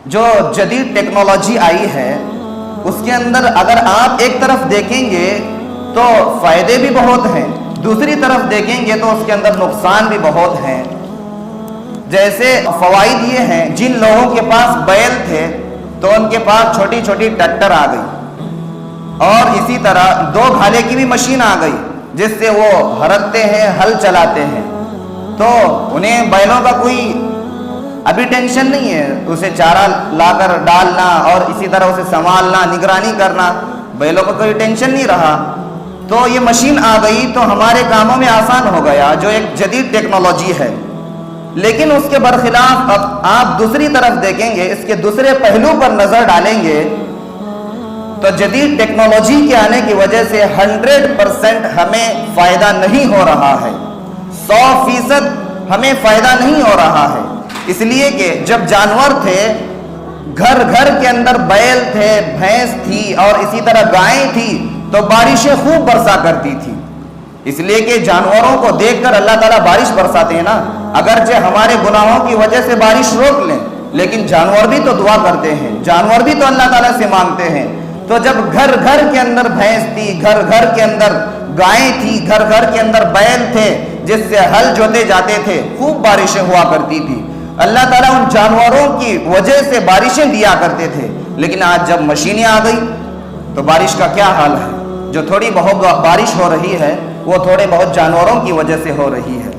جو جدید ٹیکنالوجی آئی ہے اس کے اندر اگر آپ ایک طرف دیکھیں گے تو فائدے بھی بہت ہیں، دوسری طرف دیکھیں گے تو اس کے اندر نقصان بھی بہت ہیں۔ جیسے فوائد یہ ہیں، جن لوگوں کے پاس بیل تھے تو ان کے پاس چھوٹی چھوٹی ٹریکٹر آ گئی، اور اسی طرح 2 گھالے کی بھی مشین آ گئی جس سے وہ ہرکتے ہیں، ہل چلاتے ہیں، تو انہیں بیلوں کا کوئی ابھی ٹینشن نہیں ہے، اسے چارہ لا کر ڈالنا اور اسی طرح اسے سنبھالنا، نگرانی کرنا، بیلوں کا کوئی ٹینشن نہیں رہا۔ تو یہ مشین آ گئی تو ہمارے کاموں میں آسان ہو گیا، جو ایک جدید ٹیکنالوجی ہے۔ لیکن اس کے برخلاف اب آپ دوسری طرف دیکھیں گے، اس کے دوسرے پہلو پر نظر ڈالیں گے تو جدید ٹیکنالوجی کے آنے کی وجہ سے 100% ہمیں فائدہ نہیں ہو رہا ہے، 100% ہمیں فائدہ نہیں ہو رہا ہے۔ اس لیے کہ جب جانور تھے، گھر گھر کے اندر بیل تھے، بھینس تھی اور اسی طرح گائیں تھی، تو بارشیں خوب برسا کرتی تھی۔ اس لیے کہ جانوروں کو دیکھ کر اللہ تعالیٰ بارش برساتے ہیں نا، اگرچہ ہمارے گناہوں کی وجہ سے بارش روک لیں، لیکن جانور بھی تو دعا کرتے ہیں، جانور بھی تو اللہ تعالیٰ سے مانگتے ہیں۔ تو جب گھر گھر کے اندر بھینس تھی، گھر گھر کے اندر گائیں تھی، گھر گھر کے اندر بیل تھے جس سے ہل جوتے جاتے تھے، خوب بارشیں ہوا کرتی تھی، اللہ تعالیٰ ان جانوروں کی وجہ سے بارشیں دیا کرتے تھے۔ لیکن آج جب مشینیں آ گئی تو بارش کا کیا حال ہے؟ جو تھوڑی بہت بارش ہو رہی ہے وہ تھوڑے بہت جانوروں کی وجہ سے ہو رہی ہے۔